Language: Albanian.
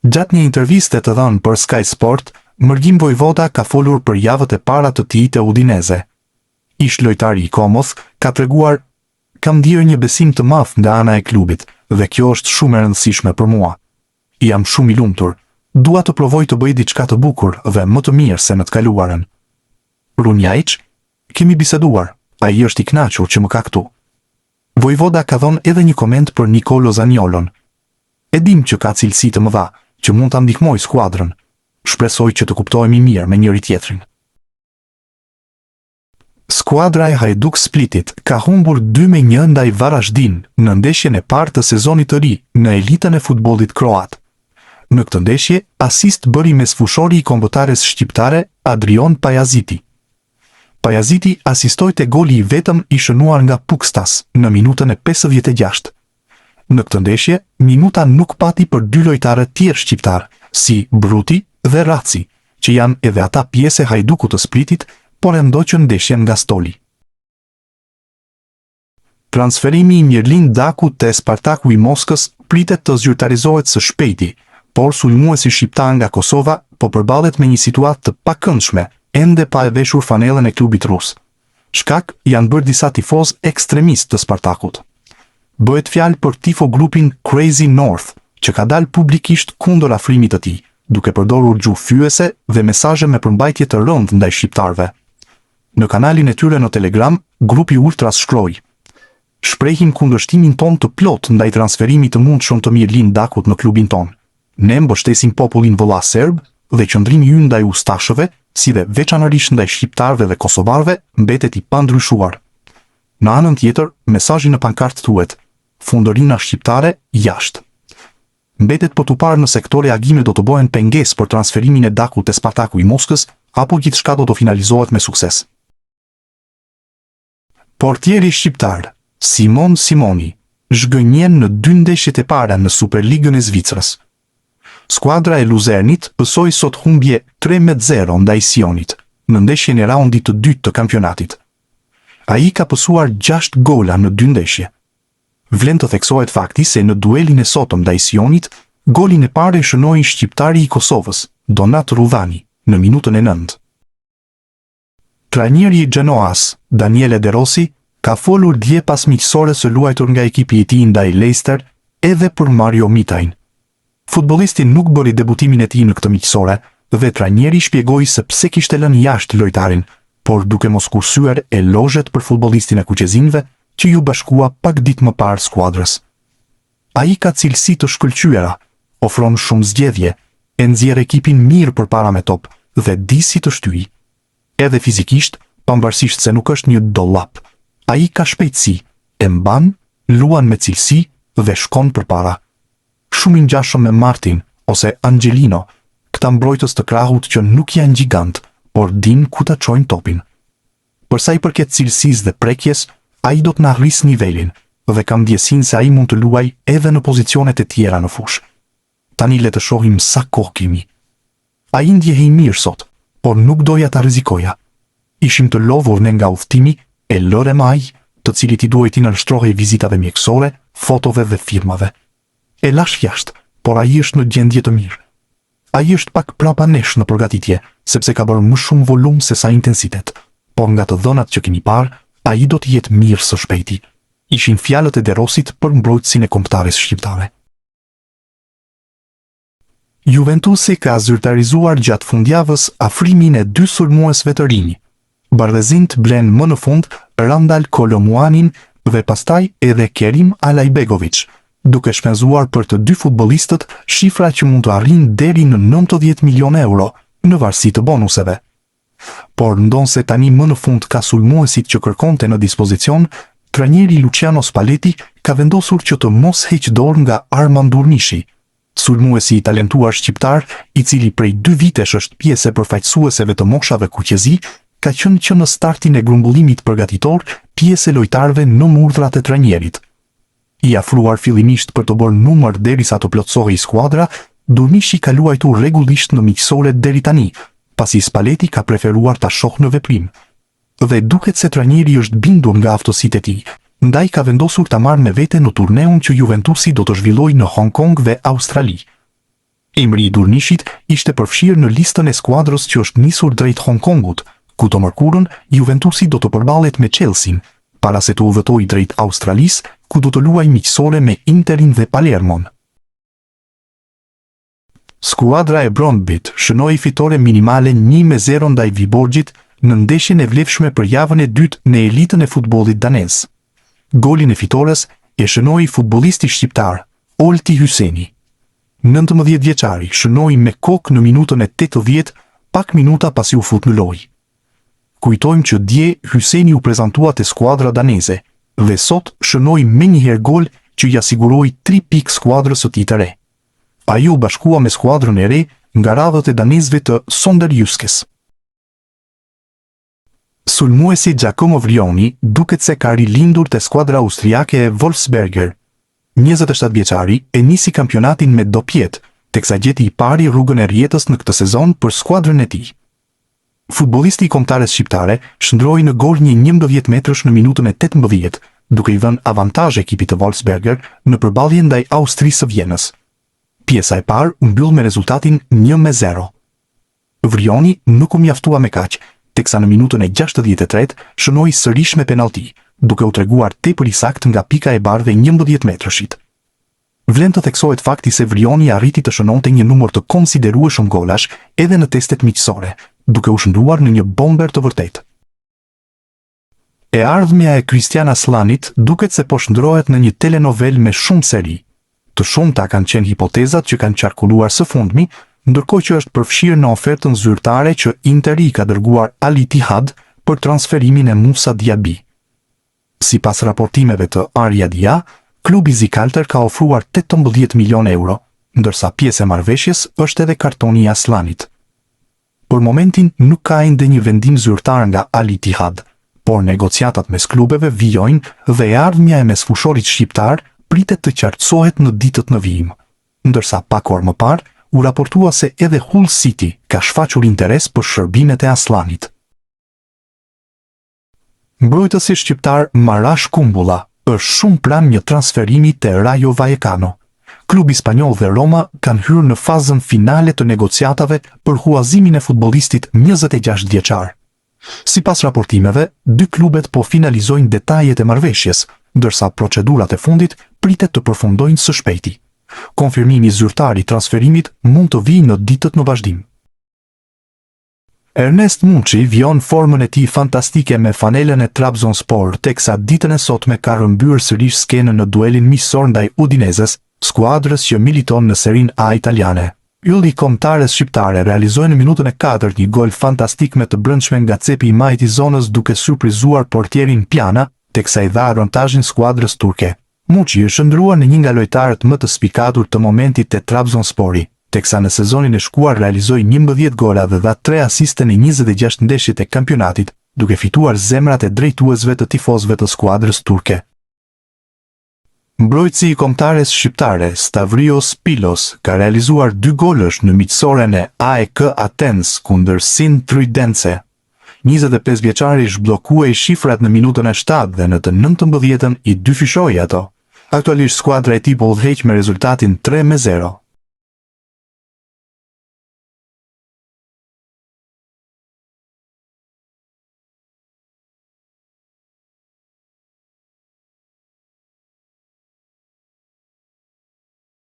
Gjatë një interviste të dhënë për Sky Sport, Mërgjim Vojvoda ka folur për javët e para të tij te Udinese. Ish lojtari i Komos ka treguar: "Kam ndjerë një besim të madh nga ana e klubit dhe kjo është shumë e rëndësishme për mua. Jam shumë i lumtur. Dua të provoj të bëj diçka të bukur dhe më të mirë se në të kaluarën." Runjaic: "Kemi biseduar, ai është i kënaqur që më ka këtu." Vojvoda ka dhënë edhe një koment për Nicolo Zaniolon. "E dim që ka cilësi të mëdha, që mund ta ndihmoj skuadrën. Shpresoj që të kuptohemi mirë me njëri tjetrin." Skuadra e Hajduk Splitit ka humbur 2-1 ndaj Varaždin në ndeshjen e parë të sezonit të ri në elitën e futbollit kroat. Në këtë ndeshje, asist bëri mesfushori i kombëtares shqiptare Adrion Pajaziti. Pajaziti asistoi te goli i vetëm i shënuar nga Pukstas në minutën e 56. Në këtë ndeshje, minuta nuk pati për dy lojtarë tjerë shqiptar, si Bruti dhe Raci, që janë edhe ata pjesë e Hajdukut të Splitit, por e ndoqën ndeshjen nga stoli. Transferimi i Mirlin Dakut te Spartaku i Moskës pritet të zyrtarizohet së shpejti, por sulmuesi shqiptar nga Kosova po përballet me një situatë të pakëndshme, ende pa e veshur fanellën e klubit rus. Shkak janë bërë disa tifoz ekstremist të Spartakut. Bëhet fjalë për tifo grupin Crazy North, që ka dalë publikisht kundër afrimit të tij, duke përdorur gjuhë fyese dhe mesazhe me përmbajtje të rëndë ndaj shqiptarëve. Në kanalin e tyre në Telegram, grupi Ultras shkroi: "Shprehim kundërshtimin ton të plot ndaj transferimit të mundshëm të Mirlin Dakut në klubin ton. Ne mbështesim popullin vëlla serb dhe qëndrimi ynë ndaj ustashëve, si dhe veçanërisht ndaj shqiptarëve dhe kosovarëve, mbetet i pandryshuar." Në anën tjetër, mesazhi në pankartë thuhet: "Fundërina shqiptare jashtë." Mbetet për t'u parë nëse këto reagime do të bëhen pengesë për transferimin e Dakut te Spartaku i Moskës, apo gjithçka do të finalizohet me sukses. Portieri shqiptar Simon Simoni zhgënjen në 2 ndeshjet e para në Superligën e Zvicrës. Skuadra e Luzernit pësoi sot humbje 3-0 ndaj Sionit në ndeshjen e raundit të dytë të kampionatit. Ai ka pësuar 6 gola në 2 ndeshje. Vlen të theksohet fakti se në duelin e sotëm ndaj Sionit, golin e parë e shënoi shqiptari i Kosovës, Donat Rudhani, në minutën e 9. Trajneri i Genoas, Daniele De Rossi, ka folur dje pas miqësore së luajtur nga ekipi i tij ndaj Leicester edhe për Mario Mitajn. Futbollisti nuk bëri debutimin e tij në këtë miqësore dhe trajneri shpjegoi se pse kishte lënë jashtë lojtarin, por duke mos kursyer elozhet për futbollistin e kuqezinjve që ju bashkua pak ditë më parë skuadrës. Ai ka cilësi të shkëlqyera, ofron shumë zgjedhje, e nxjerr ekipin mirë përpara me top dhe di si të shtyjë. Edhe fizikisht, pavarësisht se nuk është një dollap, ai ka shpejtësi, e mban, luan me cilësi dhe shkon përpara. Shumë i ngjashëm me Martin ose Angelino, këta mbrojtës të krahut që nuk janë gjigant, por din ku ta çojnë topin. Për sa i përket cilësisë dhe prekjes, ai do të na arrisë nivelin dhe kam ndjesinë se ai mund të luajë edhe në pozicionet e tjera në fushë. Tani le të shohim sa kohë kemi. Ai ndjehej mirë sot, por nuk doja ta rrezikoja. Ishim të lodhur ne nga udhtimi e lëre maj, të cilit i duhet i nënshtrohej vizitave mjekësore, fotove dhe firmave. E lash jashtë, por ai është në gjendje të mirë. Ai është pak prapa nesh në përgatitje, sepse ka bërë më shumë volum se sa intensitet, por nga të dhënat që kemi parë, ai do të jetë mirë së shpejti. Ishin fjalët e De Rossit për mbrojtësin e kombëtares shqiptare. Juventusi ka zyrtarizuar gjatë fundjavës afrimin e 2 sulmuesve të rinj. Bardhezint blen më në fund Randal Kolomuanin dhe pastaj edhe Kerim Alajbegovic, duke shpenzuar për të 2 futbollistët shifra që mund të arrijnë deri në 90 milionë euro në varësi të bonuseve. Por ndonse tani më në fund ka sulmuesit që kërkonte në dispozicion, trajneri Luciano Spalletti ka vendosur që të mos heqë dorë nga Armand Durnishi, sulmuesi i talentuar shqiptar, i cili prej 2 vitesh është pjesë e përfaqësueseve të moshave kuqezi, ka qenë që në startin e grumbullimit përgatitor pjesë e lojtarëve në urdhrat e trajnerit. I afruar fillimisht për të bërë numër derisa të plotësohej skuadra, Durnishi ka luajtur rregullisht në miqësore deri tani, pasi Spalletti ka preferuar ta shohë në veprim. Dhe duket se trajneri është bindur nga aftësitë e tij, ndaj ka vendosur ta marrë me vete në turneun që Juventusi do të zhvillojë në Hong Kong dhe Australi. Emri i Durnishit ishte përfshirë në listën e skuadrës që është nisur drejt Hong Kongut, ku të mërkurën Juventusi do të përballet me Chelsea, para se të udhëtojë drejt Australisë, ku do të luajë miqësore me Interin dhe Palermon. Skuadra e Brøndbyt shënoi fitore minimale 1-0 ndaj Viborgjit në ndeshjen e vlefshme për javën e dytë në elitën e futbollit danez. Golin e fitores e shënoi futbollisti shqiptar Olti Hyseni. 19 vjeçari shënoi me kokë në minutën e 80, pak minuta pasi u fut në lojë. Kujtojmë që dje Hyseni u prezantua te skuadra daneze dhe sot shënoi menjëherë gol që ja siguroi 3 pikë skuadrës së tij të re. Ai u bashkua me skuadrën e re nga radhët e danezëve të Sonderjyskes. Sulmuesi Giacomo Vrioni duket se ka rilindur te skuadra austriake e Wolfsberger. 27 vjeçari e nisi kampionatin me dopjet, teksa gjeti i pari rrugën e rjetës në këtë sezon për skuadrën e tij. Futbollisti i kombëtares shqiptare shndroi në gol një 11 metrësh në minutën e 18, duke i dhënë avantazh ekipit të Wolfsberger në përballje ndaj Austrisë së Vjenës. Pjesa e parë u mbyll me rezultatin 1-0. Vrioni nuk u mjaftua me kaq, teksa në minutën e 63 shënoi sërish me penallti, duke u treguar tepër i saktë nga pika e bardhë e 11 metrëshit. Vlen të theksohet fakti se Vrioni arriti të shënonte një numër të konsiderueshëm golash edhe në testet miqësore, duke u shndruar në një bomber të vërtetë. E ardhmja e Kristian Aslanit duket se po shndrohet në një telenovel me shumë seri. Të shumta kanë qenë hipotezat që kanë qarkulluar së fundmi, ndërkohë që është përfshirë në ofertën zyrtare që Interi ka dërguar Al Ittihad për transferimin e Musa Diaby. Sipas raportimeve të Al Jadia, klubi zikaltër ka ofruar 18 milion euro, ndërsa pjesë e marrëveshjes është edhe kartoni i Aslanit. Për momentin nuk ka ende një vendim zyrtar nga Al Ittihad, por negociatat mes klubeve vijojnë dhe e ardhmja e mesfushorit shqiptar pritet të qartësohet në ditët në vijim, ndërsa pak orë më parë u raportua se edhe Hull City ka shfaqur interes për shërbimet e Aslanit. Mbrojtësi shqiptar Marash Kumbulla është shumë pranë një transferimi te Rayo Vallecano. Klubi spanjoll dhe Roma kanë hyrë në fazën finale të negociatave për huazimin e futbollistit 26 vjeçar. Sipas raportimeve, dy klubet po finalizojnë detajet e marrëveshjes, ndërsa procedurat e fundit pritet të përfundojnë së shpejti. Konfirmimi zyrtar i transferimit mund të vijë në ditët në vazhdim. Ernest Muçi vjon formën e tij fantastike me fanelën e Trabzonspor, teksa ditën e sotme ka rrëmbyer sërish skenën në duelin miqësor ndaj Udinezes, skuadrës që militon në Serinë A italiane. Ylli i kombëtares shqiptare realizoi në minutën e 4 një gol fantastik me të brendshme nga cepi i majt i zonës duke surprizuar portierin Pjana, teksa i dha avantazhin skuadrës turke. Muçi është shndruar në një nga lojtarët më të spikatur të momentit te Trabzonspori, teksa në sezonin e shkuar realizoi 11 gola dhe dha 3 asiste në 26 ndeshjet e kampionatit, duke fituar zemrat e drejtuesve të tifozëve të skuadrës turke. Mbrojtësi i kombëtares shqiptare Stavrios Pilos ka realizuar 2 golësh në miqësoren e AEK Athens kundër Sin Tridence. 25 vjeçari zhbllokuai shifrat në minutën e 7 dhe në të 19-ën i dyfishoi ato. Aktualisht skuadra e tij po udhëheq me rezultatin 3-0.